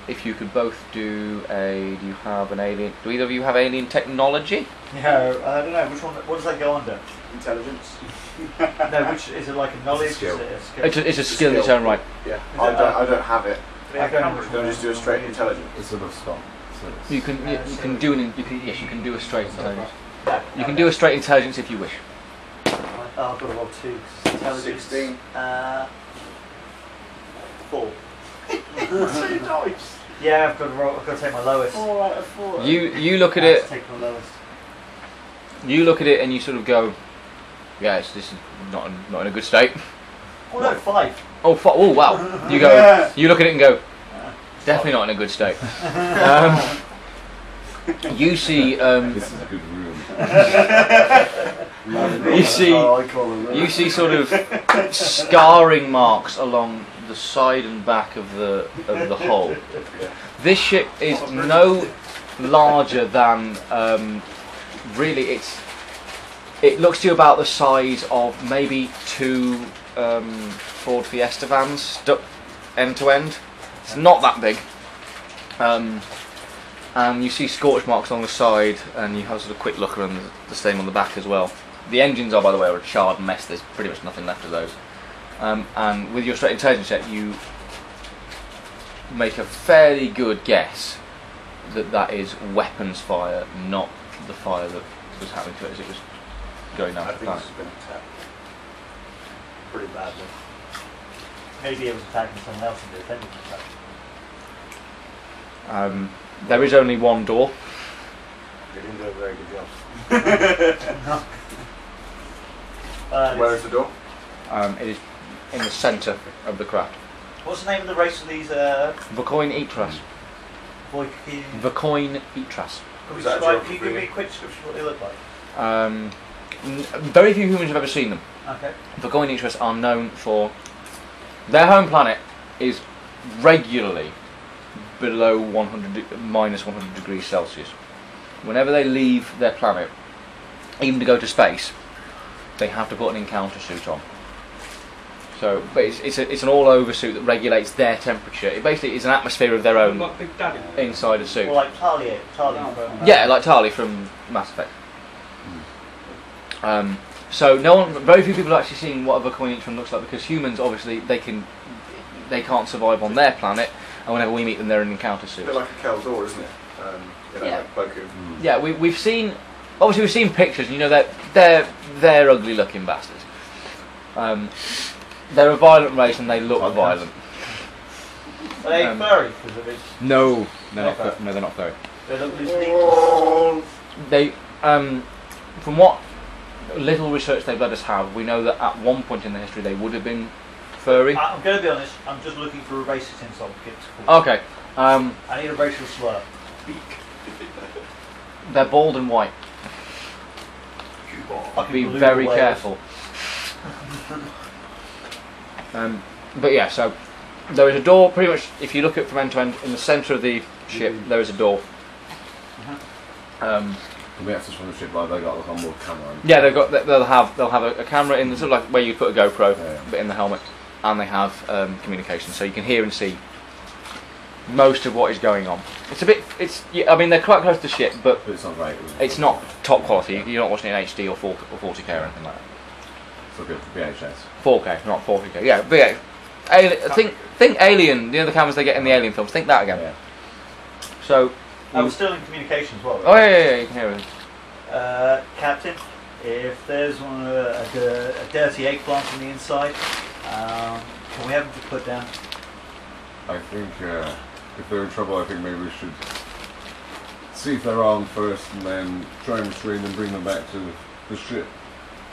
If you could both do do you have an alien? Do either of you have alien technology? No, I don't know which one. What does that go under? Intelligence. No, which is it like a knowledge? Skill. Is it a skill? It's a skill in its own right. Yeah. it, I don't have it. I don't know. Don't just do a straight intelligence. It's sort of stop. You can do yes, you can do a straight intelligence. No, You can do a straight intelligence if you wish. Oh, I've got to roll 2. Intelligence. 16. 4. 2 dice. Yeah, I've got to roll. I've got to take my lowest. 4 out of 4. You look at I have it. to take my lowest. You look at it and you sort of go, yes, this is not in a good state. Oh no, 5. Oh wow. You go. You look at it and go, definitely not in a good state. You see, This is a good room. you see sort of scarring marks along the side and back of the hull. This ship is no larger than really. It looks to you about the size of maybe 2 Ford Fiesta vans stuck end to end. It's not that big. And you see scorch marks on the side, and you have sort of quick look around the same on the back as well. The engines are, by the way, a charred mess. There's pretty much nothing left of those. And with your straight intelligence check, you make a fairly good guess that is weapons fire, not the fire that was happening to it as it was going down I the think planet. this has been attacked pretty badly. Maybe it was attacking someone else and defending himself. There is only one door. They didn't do a very good job. Where is the door? It is in the centre of the craft. What's the name of the race of these? Vocoin Etras. Voikin? Vocoin Etras. Is that a Can you geography? give me a quick description of what they look like? Very few humans have ever seen them. Okay. Vocoin Etras are known for their home planet is regularly below minus 100 degrees Celsius. Whenever they leave their planet, even to go to space, they have to put an encounter suit on. So, but it's an all-over suit that regulates their temperature. It basically is an atmosphere of their own Like Big Daddy. inside a suit. Or like Talia from... Yeah, like Tali from Mass Effect. So very few people have actually seen what a Vocoin Etran looks like, because humans obviously they can't survive on their planet, and whenever we meet them, they're in encounter It's a suits. bit like a Keldor, isn't it? Yeah. Like Boku. Yeah, we've seen pictures, and you know they're ugly looking bastards. They're a violent race, and they look violent. Are they furry? No, they're not. Okay. No, they're not furry. They look loose. They, from what little research they've let us have, we know that at one point in the history they would have been furry. I'm going to be honest, I'm just looking for a racist insult to get to call. Okay. I need a racial slur. They're bald and white. Fucking Be blue very whales. careful. But yeah, so there is a door. Pretty much, if you look at it from end to end, in the centre of the ship, there is a door. We access from the ship, like they got like on board camera. Yeah, they'll have a camera in the sort of like where you put a GoPro, but in the helmet, and they have communication, so you can hear and see most of what is going on. I mean, they're quite close to the ship, but But it's not great. it's not top quality. You're not watching it in HD or 40k or anything like that. So good for VHS. 4K, not 40k. Yeah, but yeah, think Alien. The other cameras they get in the Alien films. Think that again. Yeah. So. I was still in communication as well. Oh yeah, you can hear it. Captain, if there's a dirty eggplant on the inside, can we have them to put down? I think if they're in trouble, I think maybe we should see if they're armed first, and then try and restrain them, bring them back to the ship.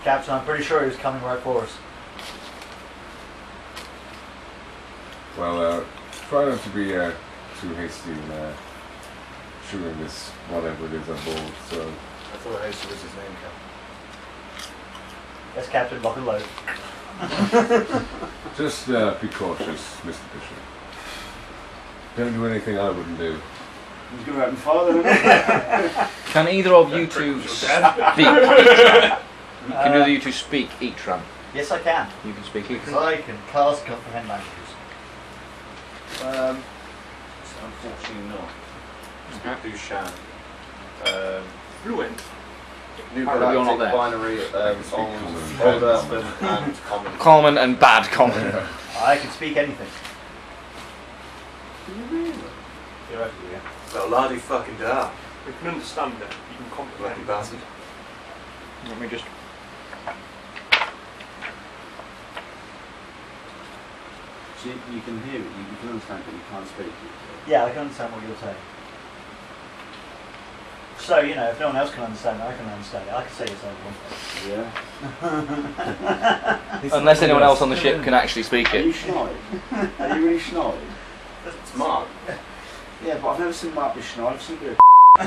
Captain, I'm pretty sure he was coming right for us. Well, try not to be too hasty in shooting this whatever it is on board. So I thought Hasty was his name, Captain. Yes, Captain, lock and load. just be cautious, Mr. Bishop. Don't do anything I wouldn't do. He's going to open fire then, Can either of you two speak Etran? Can either of you two speak Etran? Yes, I can. You can speak Because Etran. I can cast comprehend languages. Unfortunately not. Okay. Do Shan. Fluent. New You're not galactic there. binary Common. Old Earth and Common. Common and bad common. I can speak anything. Theoretically, yeah. Well, lardy fucking da. You can understand it. You can Bloody comprehend. bastard. Let me just. So you can hear it, you can understand it, but you can't speak it. Yeah, I can understand what you're saying. So, you know, if no one else can understand it, I can understand it. I can say it's over. Yeah. Unless anyone else on the ship can actually speak Are you it. snide? Are you really snide? It's Marc. Yeah, but I've never seen Marc be snide. I've seen him be a Oh,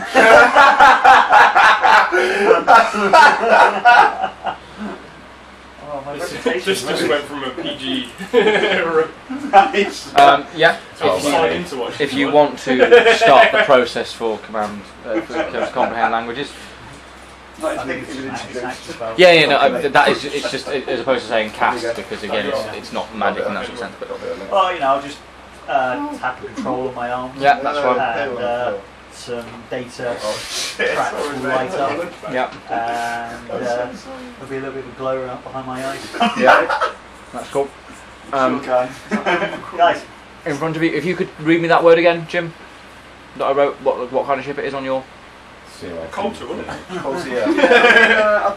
my This reputation. just went from a PG. Nice. Yeah. If you want to start the process for command for comprehend languages. Not I think even it's just introduced. Yeah, no, that is. It's just as opposed to saying cast, because again, it's not magic in that sort of sense. But Well, you know, I'll just tap the control on my arms. yeah, that's fine. And some data tracks will light up. Yeah, And there'll be a little bit of a glow up behind my eyes. yeah, that's cool. Guys, In front of you, if you could read me that word again, Jim, that I wrote. What kind of ship it is on your? Culture, wasn't it? I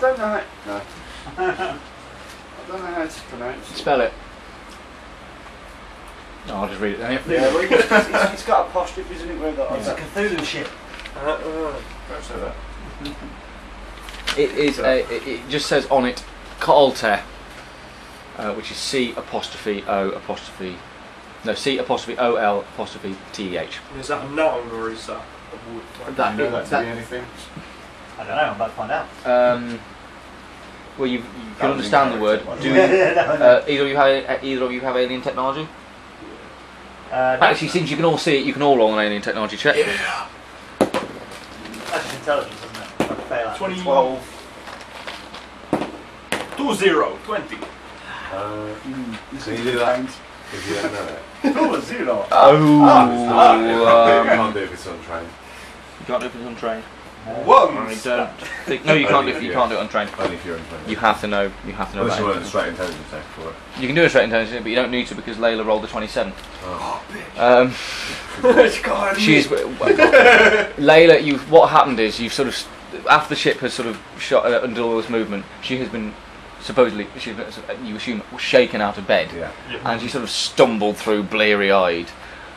don't know how. No. I don't know how to pronounce it. Spell it. No, I'll just read it then. Yeah, well, it's got a apostrophe, isn't it? Where that it's a Cthulhu ship. Don't say that. It is. It just says on it, Calte, which is C apostrophe O apostrophe. No, C apostrophe O L apostrophe T H. Is that a noun or is that a word? Do you know that to be anything? I don't know, I'm about to find out. Well, you can understand the word. Do either of you have alien technology? Actually, since you can all see it, you can all roll an alien technology check. Yeah. That's just intelligence, isn't it? If I fail at it. 20. 20. So you do that if you don't know it. Oh, 0. You can't do it if it's untrained. You can't do it if it's untrained. One. I don't think. No, you can't do it. You can't do it untrained. Only if you're untrained. You have to know. You have to know Unless you about want a it. straight intelligence check for it. You can do a straight intelligence, but you don't need to because Layla rolled a 27. Oh. She's Layla. What happened is you've sort of after the ship has sort of shot under all this movement. She has been supposedly you assume shaken out of bed, Yeah. and she sort of stumbled through bleary-eyed,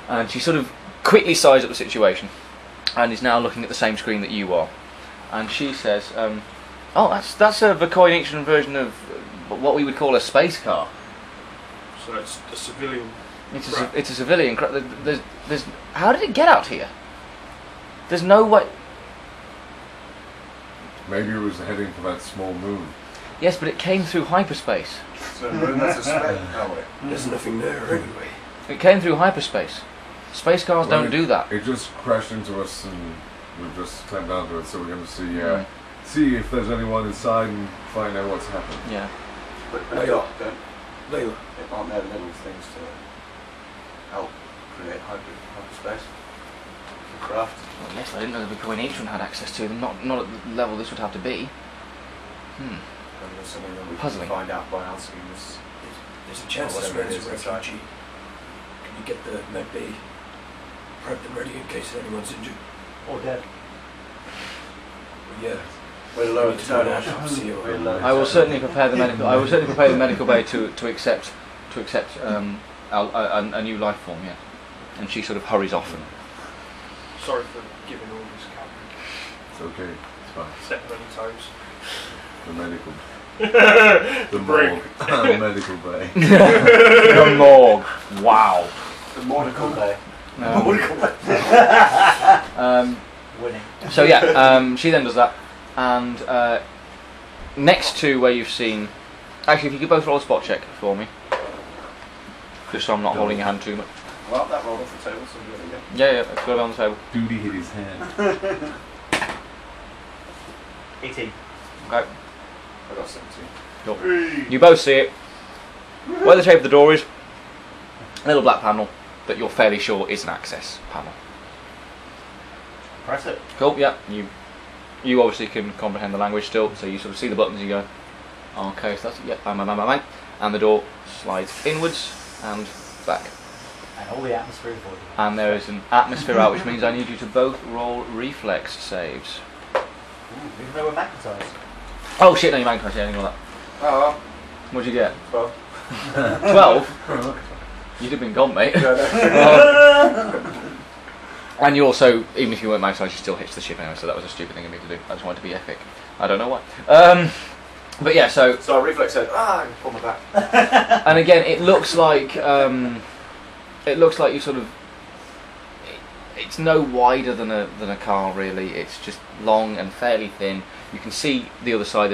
and she sort of quickly sized up the situation, and is now looking at the same screen that you are, and she says, "Oh, that's a Voynician version of what we would call a space car. So it's a civilian. It's a civilian. There's how did it get out here? There's no way. Maybe it was heading for that small moon. Yes, but it came through hyperspace. So that's a spec. Oh, wait. There's nothing there anyway. It came through hyperspace. Space cars Well, don't do that. It just crashed into us and we've just climbed onto it, so we're going to see Mm. see if there's anyone inside and find out what's happened. Yeah. But Layla. Layla. Aren't there little things to help create hyperspace? For craft? Well, yes, I didn't know the Voynician had access to them. Not at the level this would have to be. And there's something that we Puzzling. can find out by asking this. There's a chance this man is a refugee. Can you get the med bay? Prep them ready in case anyone's injured. Or dead. Yeah. We're low at the Turn turn. out. See you. I will certainly prepare the medical. I will certainly prepare the medical bay to accept a new life form. Yeah. And she sort of hurries off and. Sorry for giving all this Captain. It's okay, it's fine. Said many times. The medical. The brink. The medical bay. The morgue. Wow. The Monaco Bay. Winning. So yeah, she then does that, and next to where you've seen, actually, if you could both roll a spot check for me, just so I'm not holding your hand too much. Well, that rolled off the table, so we're good again. Yeah, it's got to be on the table. Duty hit his hand. 18. Okay. I got 17. You both see it. Where the shape of the door is, a little black panel that you're fairly sure is an access panel. Press it. Cool. Yeah. You obviously can comprehend the language still, so you sort of see the buttons. You go, okay, so that's bang, bang, bang, bang, bang, and the door slides inwards and back. And all the atmosphere for you. And there is an atmosphere out, which means I need you to both roll reflex saves. Ooh, even though we're magnetized. Oh shit, no, you magnetized, yeah, ignore that. Oh, What'd you get? 12. 12? You'd have been gone, mate. And you also, even if you weren't magnetized, you still hitched the ship anyway, so that was a stupid thing of me to do. I just wanted to be epic. I don't know why. But yeah, so... So I reflex said, I pull my back. And again, it looks like you sort of... it's no wider than a car really. It's just long and fairly thin. You can see the other side.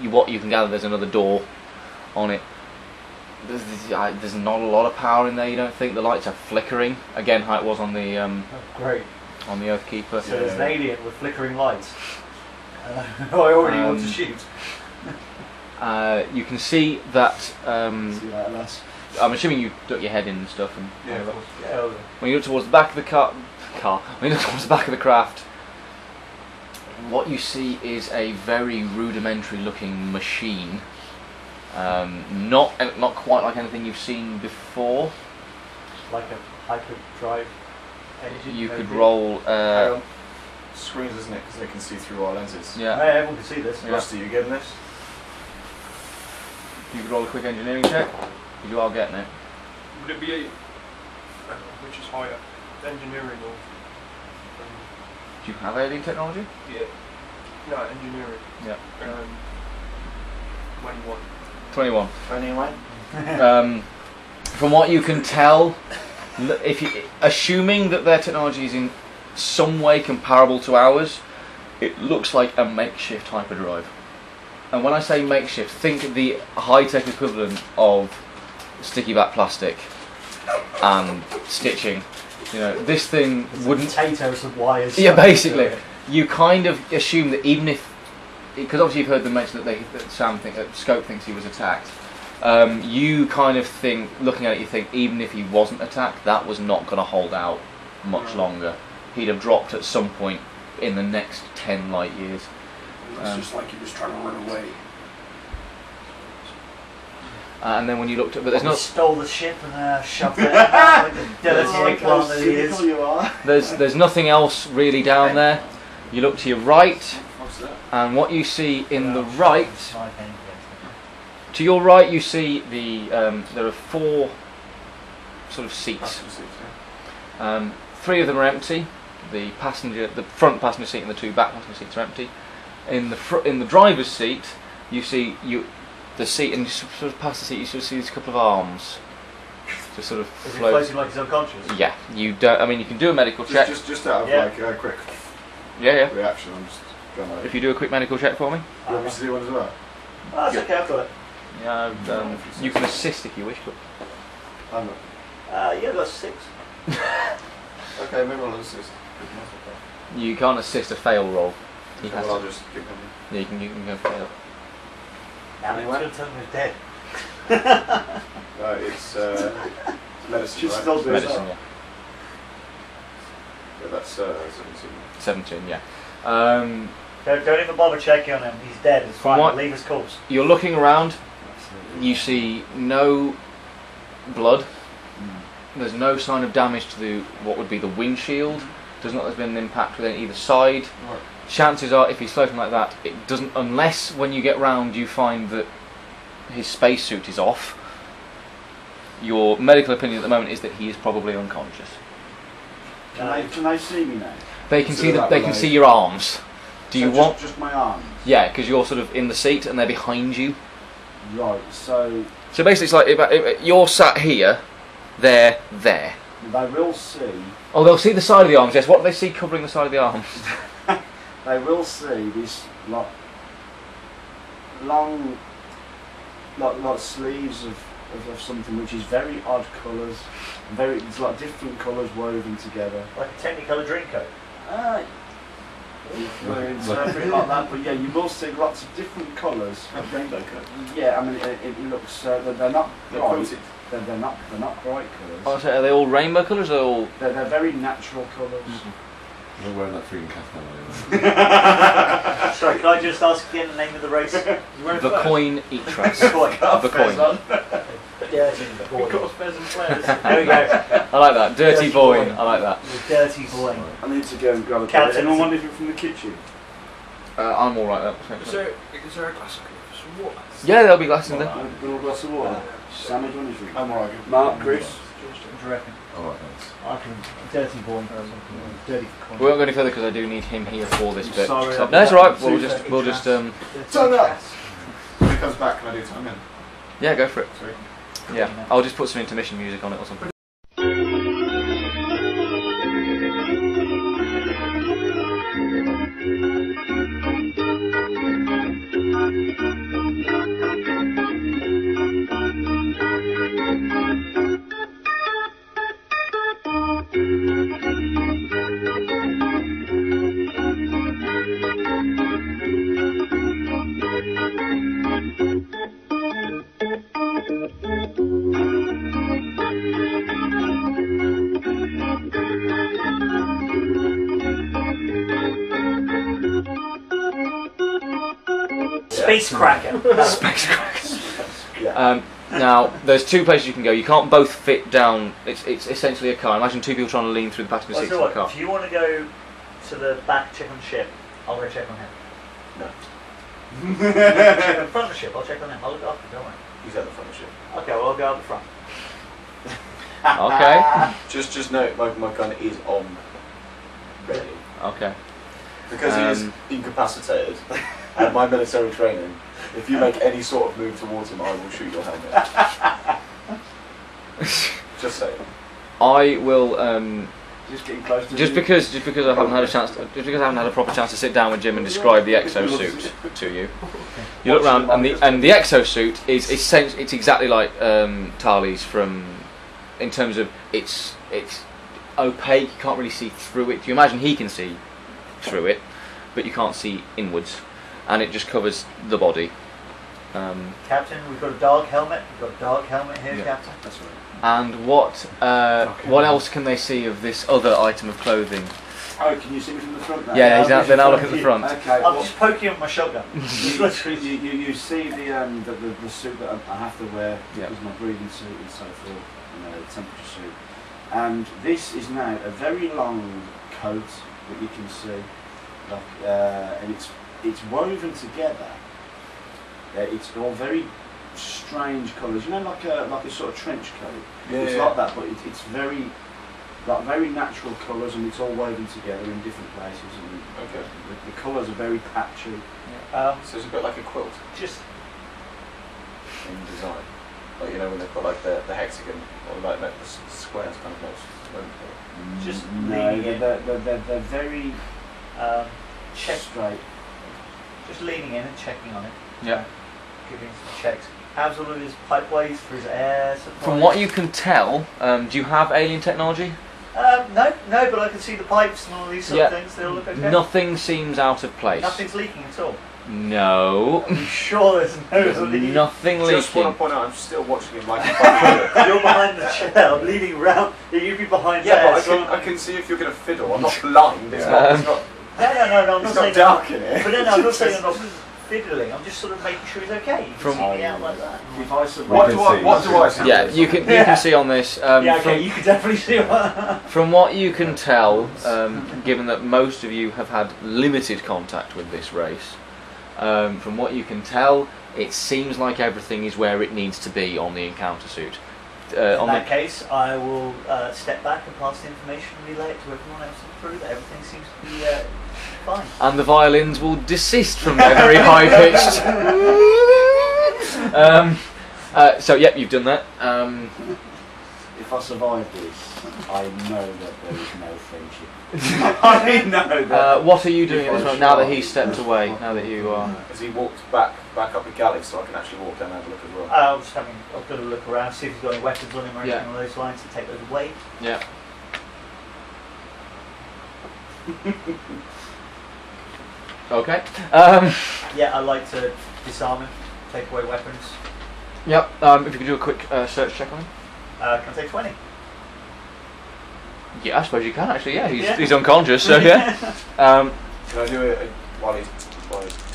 What you can gather, there's another door on it. There's not a lot of power in there. You don't think the lights are flickering again? How it was on the Great. on the Earthkeeper. So there's an alien with flickering lights. I already want to shoot. You can see that. See that less. I'm assuming you duck your head in and stuff. And Yeah, of course. Yeah, when you look towards the back of the when you look towards the back of the craft, what you see is a very rudimentary-looking machine. Not quite like anything you've seen before. like a hyperdrive engine. You could maybe. roll. Screens, isn't it? Because they can see through our lenses. Yeah. Hey, everyone can see this. Yeah. Rusty, you getting this? You could roll a quick engineering check. You are getting it. Would it be which is higher, engineering or? Do you have alien technology? Yeah. No, engineering. Yeah. 21. 21. Anyway. From what you can tell, assuming that their technology is in some way comparable to ours, it looks like a makeshift hyperdrive. And when I say makeshift, think the high-tech equivalent of sticky back plastic and stitching. You know, this thing wouldn't. Potatoes and wires. Yeah, basically, you kind of assume that even if, because obviously you've heard them mention that Scope thinks he was attacked. You kind of think, looking at it, you think even if he wasn't attacked, that was not going to hold out much longer. He'd have dropped at some point in the next 10 light years. It's just like he was trying to run away. And then when you looked at, but there's He not. stole the ship and shoved it like the dirty eggplant that he is. You are. There's nothing else really down there. You look to your right, What's that? and what you see in the right, to your right, you see the there are 4 sort of seats. 3 of them are empty. The front passenger seat and the 2 back passenger seats are empty. In the driver's seat, you see the seat, and you sort of past the seat, you sort of see these couple of arms, just sort of Is he float. floating like he's unconscious? Yeah, you don't. I mean, you can do a medical check. Just out of Yeah. like a quick Yeah. reaction, I'm just going like. If you do a quick medical check for me. You want me to do one as well? Oh, that's okay, I've got it. Yeah, you can assist if you wish, but I'm not. Yeah, that's 6. Okay, maybe I'll assist. you can't assist a fail roll. He has Well, I'll to. just keep going. Yeah, you can go fail. Now he's going to tell him he's dead. It's medicine, She's right? still doing Medicine, that. yeah. Yeah, that's 17. 17, yeah. Don't even bother checking on him. He's dead. It's fine. What- Leave his corpse. You're looking around. You see no blood. There's no sign of damage to what would be the windshield. Does not have been an impact with either side. Right. Chances are, if he's floating like that, it doesn't. Unless when you get round, you find that his spacesuit is off. Your medical opinion at the moment is that he is probably unconscious. Can they see me now? They can So see that they will can I- see your arms. Do you So want? just my arms? Yeah, because you're sort of in the seat and they're behind you. Right. So So basically, it's like if you're sat here, they're there. they will see. Oh, they'll see the side of the arms. Yes. What do they see covering the side of the arms? They will see this long, like sleeves of something which is very odd colours. It's like different colours woven together. Like a Technicolor Dreamcoat. It's like that, but yeah, you will see lots of different colours. Rainbow colour. Yeah, I mean, it looks. They're not They're bright. quoted. They're not bright Oh, colours. so are they all rainbow colours? Or all? They're very natural colours. You're wearing that freaking caftan. Sorry, can I just ask again the name of the race? The coin Etras. Coin. The coin. Dirty boy. There we go. I like that. Dirty Dirty boy. boy. I like that. The dirty boy. I need to go and grab a Captain, Anyone is want anything from the kitchen? I'm all right. Is there a glass of some water? Yeah, there'll be glass in there. Want a glass of water? Sammy, do you want to drink? I'm alright. Mark, Chris? What do you reckon? Alright, thanks. I can. Dirty boy. Dirty coin. We won't go any further because I do need him here for this bit. Sorry, So, I'll no, that's be all right. back. We'll just Turn up! When he comes back, can I do time in? yeah, go for it. Sorry. Yeah, I'll just put some intermission music on it or something. Space Cracker. Space Cracker. Yeah. Now, there's two places you can go. You can't both fit down. It's essentially a car. Imagine two people trying to lean through the passenger Well, seats so of a car. if you want to go to the back, check on the ship, I'll go check on him. No. Check on the front of the ship, I'll check on him. I'll look after him, don't worry. He's at the front of the ship. Okay, well, I'll go out the front. Okay. Just note, my gun is on ready. Okay. Because he is incapacitated, and my military training, if you make any sort of move towards him, I will shoot your helmet. Just saying. I will. Just getting close to Just you. because I haven't had a chance, just because I haven't had a proper chance to sit down with Jim and describe the exosuit to you. You look around, and the exosuit is essentially it's exactly like Tali's from, in terms of it's opaque. You can't really see through it. You imagine he can see through it, but you can't see inwards, and it just covers the body. Captain, we've got a dark helmet. We've got a dark helmet here, Yeah. Captain. That's right. And what else can they see of this other item of clothing? Oh, can you see me from the front now? Yeah, they're now looking at the front. Okay. I'm well, just poking him with my shotgun. you see the suit that I have to wear because my breathing suit and so forth, the temperature suit. And this is now a very long coat that you can see, and it's woven together. It's all very strange colours, like a sort of trench coat. It's like that, but it's very natural colours, and it's all woven together in different places. And the colours are very patchy. So it's a bit like a quilt Just in design. Like when they've got like the hexagon or like the squares kind of most. Just No, leaning in. they're very Check. straight. Just leaning in and checking on it. Yeah. Giving some checks. How's all of his pipeways for his air supply? From what you can tell, do you have alien technology? No, but I can see the pipes and all these sort of things. They all look okay. Nothing seems out of place. Nothing's leaking at all. No. I'm sure there's no leak. Nothing Just want leaking. to point out, I'm still watching him like a You're behind the chair. I'm leaning round. You'd be behind yeah, there. but I can see if you're going to fiddle. I'm not blind. It's not. No. I'm It's not not saying dark in here. But no, I'm not saying I'm not fiddling. I'm just sort of making sure he's okay. You can see me out like that. If I survive, What do I see? Yeah, you can see on this. You can definitely see what. From what you can tell, given that most of you have had limited contact with this race, from what you can tell, it seems like everything is where it needs to be on the encounter suit. In that case, I will step back and pass the information and relay it to everyone else in the crew that everything seems to be fine. And the violins will desist from their very high pitched. So, yep, you've done that. if I survive this, I know that there is no friendship. I know that. What are you doing at this moment now that he's stepped away? Now that you are. Has he walked back up the galley so I can actually walk down and have a look as well? I've got to look around, see if he's got any weapons on him or anything along those lines, and take those away. Yeah. Okay. Yeah, I like to disarm him, take away weapons. Yep. If you could do a quick search check on him. Can I take 20? Yeah, I suppose you can actually. Yeah, he's unconscious. So yeah. Can I do it while he's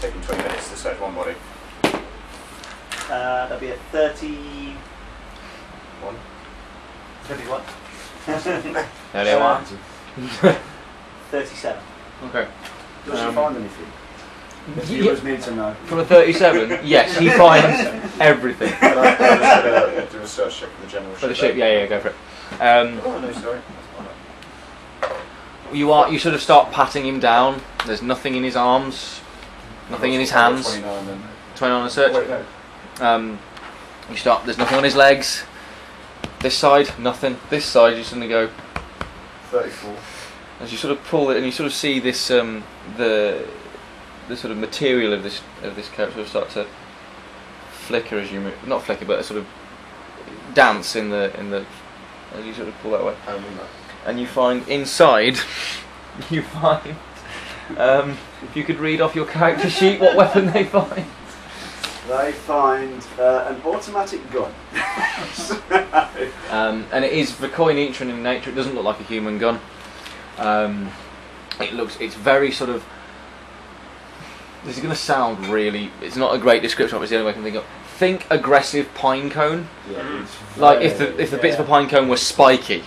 taking 20 minutes to search one body? That'd be a 31. 31. There they are. 37. Okay. Does he find anything? The viewers need to know. From a 37, yes, he finds everything. Can I just do a search check for the general ship? For the ship, yeah, go for it. Oh no, sorry. You sort of start patting him down. There's nothing in his arms, nothing in his hands. 29 then. 20 on the search. Wait, no. There's nothing on his legs. This side, nothing. This side, you suddenly go. 34. As you sort of pull it, and you sort of see this, the sort of material of this coat sort of start to flicker as you move. Not flicker, but sort of dance in the as you sort of pull that way. And you find inside, you find, if you could read off your character sheet what weapon they find. They find an automatic gun. And it is Vicoinitron in nature. It doesn't look like a human gun. It's very sort of, This is going to sound really. It's not a great description, but it's the only way I can think of. Think aggressive pine cone. Yeah, Like if the bits of a pine cone were spiky,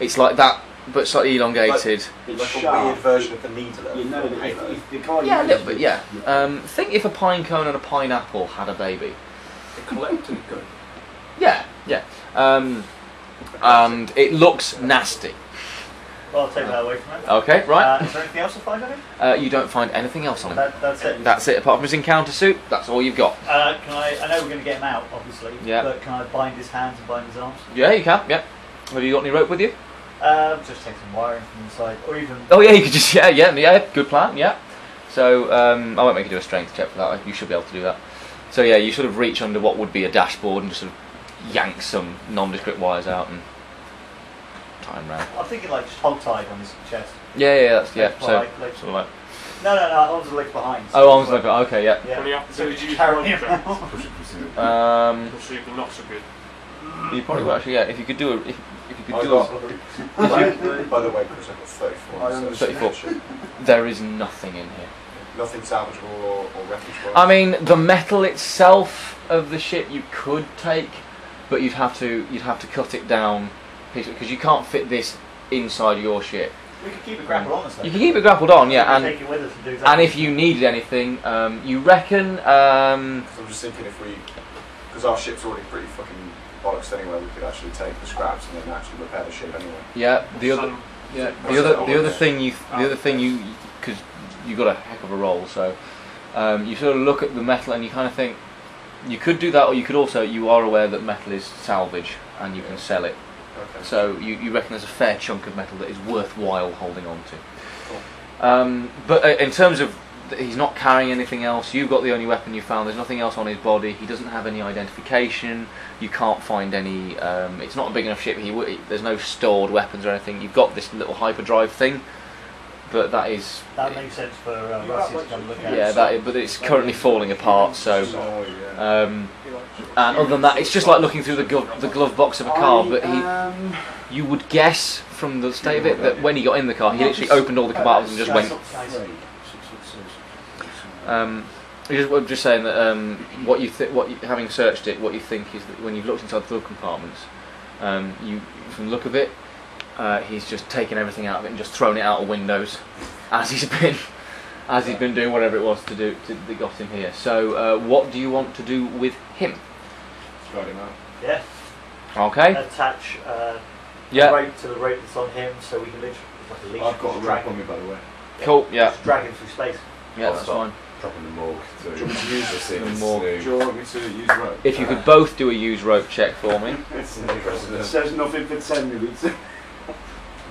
it's like that, but slightly elongated. it's Like a sharp. weird version of the needle. You know that if the guy Yeah, a uses little bit. it- Yeah. Think if a pine cone and a pineapple had a baby. A collecting gun. Yeah. Yeah. And it looks nasty. Well, I'll take that away from it. Okay. Right. Is there anything else to find on him? You don't find anything else on him. That's it. That's it. Apart from his encounter suit, that's all you've got. Can I know we're going to get him out, obviously. Yeah. But can I bind his hands and bind his arms? Yeah, you can. Yeah. Have you got any rope with you? Just take some wiring from the side, or even. Oh yeah, you could just yeah. Good plan. Yeah. So I won't make you do a strength check for that. You should be able to do that. So yeah, you sort of reach under what would be a dashboard and just sort of yank some nondescript wires out and tie them round. I'm thinking like just hog tied on his chest. Yeah. That's yeah. Legs So behind, legs- sort of like No, arms and legs behind. oh, arms like okay, yeah. Yeah. When you have to So use you carry him strength around. Push it from the to see if the knots are good. You probably will actually. Yeah. If you could do a if you could I do got, a, by the way, Chris, I've got 34. I so understand. 34. There is nothing in here. Nothing salvageable or refugeable. I mean, the metal itself of the ship you could take, but you'd have to cut it down because you can't fit this inside your ship. We could keep it grappled on us. You can keep it grappled on, yeah, take it with us and do and if you needed anything, you reckon. I'm just thinking if we, because our ship's already pretty fucking bollocks anyway, we could actually take the scraps and then actually repair the ship anyway. Yeah, the other thing you because you got a heck of a roll, so you sort of look at the metal and you kind of think you could do that, or you could also you are aware that metal is salvage and you can sell it. Okay. So you reckon there's a fair chunk of metal that is worthwhile holding on to. Cool. But in terms of he's not carrying anything else. You've got the only weapon you found. There's nothing else on his body. He doesn't have any identification. You can't find any. It's not a big enough ship. There's no stored weapons or anything. You've got this little hyperdrive thing, but that is. That makes sense for Rusty to come look at. Yeah, but it's currently falling apart. So. And other than that, it's just like looking through the glove box of a car. But you would guess from the state of it that when he got in the car, he literally opened all the compartments and just went. I'm just saying that having searched it, what you think is that when you've looked inside the glove compartments, from the look of it, he's just taken everything out of it and just thrown it out of windows as he's been doing whatever it was that got him here. So, what do you want to do with him? Stride him out. Yeah. Okay. Attach Yeah. rope to the rope that's on him, so we can literally like a leash. I've got a drag rope on me, by the way. Cool. Yeah. Just drag him through space. Yeah, that's fine. Dropping the morgue Do you want me to use to see the if morgue? it's Do you want me to use rope? If you could both do a use rope check for me. It says nothing for 10 minutes.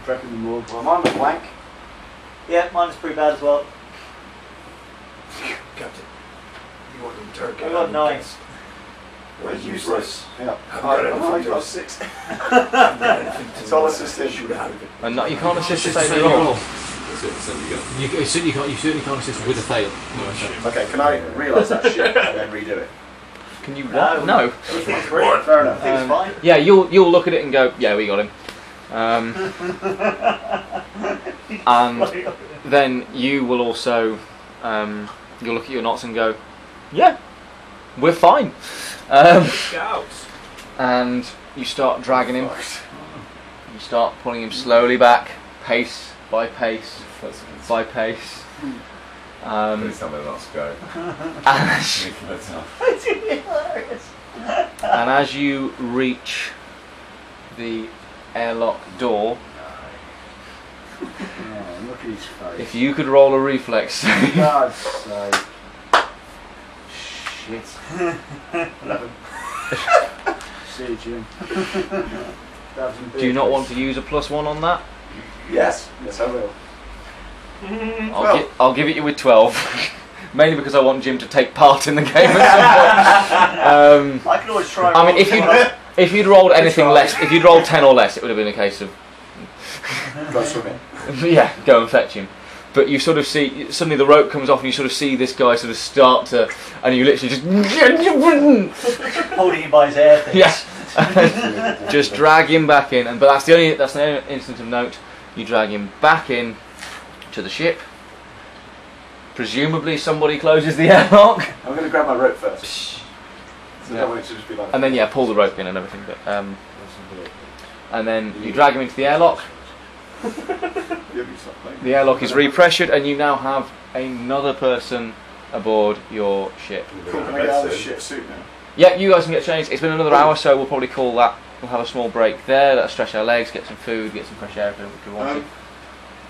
Prepping the morgue. Well, I'm a wank. Yeah, mine is pretty bad as well. Captain, you want them to turn I got 9. Where's useless? Yeah. I I got 6. It's all assisted. Shoot out of it. And you can't assist Assist the the same same roll. roll. You certainly can't assist with a fail. Okay, can I realise that shit and then redo it? Can you what? No. Fair enough. I think it's fine. Yeah, you'll look at it and go, yeah, we got him. And then you will also you'll look at your knots and go, yeah, we're fine. Scouts. And you start dragging him. You start pulling him slowly back, pace by pace by pace. Please tell me not to go. It's hilarious. And as you reach the airlock door, Oh, look at his face. if you could roll a reflex save. God's sake. Shit. 11. See, Jim. Do you not want to use a +1 on that? Yes. Yes, I will. I'll give it you with 12. Mainly because I want Jim to take part in the game at some point. I can always try. I mean, if you'd rolled anything less, if you'd rolled 10 or less, it would have been a case of Go swimming. yeah, go and fetch him. But you sort of see suddenly the rope comes off, and you sort of see this guy sort of start to, and you literally just holding him by his hair. yeah, just drag him back in. But that's the only instance of note. You drag him back in to the ship. Presumably somebody closes the airlock. I'm going to grab my rope first. So I want it to just be like. And then yeah, pull the rope in and everything. But and then you drag him into the airlock. The airlock is repressured, and you now have another person aboard your ship. Cool. Can I get out of the ship suit now? Yeah, you guys can get changed. It's been another hour, so we'll probably call that. We'll have a small break there. Let's stretch our legs, get some food, get some fresh air if we want to.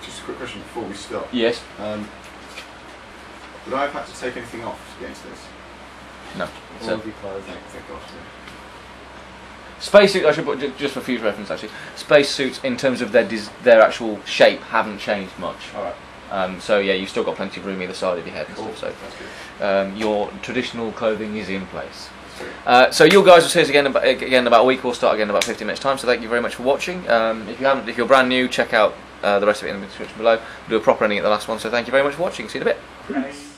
Just a quick question before we start. Yes. Would I have had to take anything off to get into this? No. All of your clothing. Thank God. Spacesuit, I should put just for future reference actually. Spacesuits, in terms of their actual shape, haven't changed much. All right. So yeah, you've still got plenty of room either side of your head and stuff. So that's good. your traditional clothing is in place. So you guys will see us again in about a week. We'll start again in about 15 minutes time. So thank you very much for watching. If you're brand new, check out the rest of it in the description below. We'll do a proper ending at the last one. So thank you very much for watching. See you in a bit. Nice.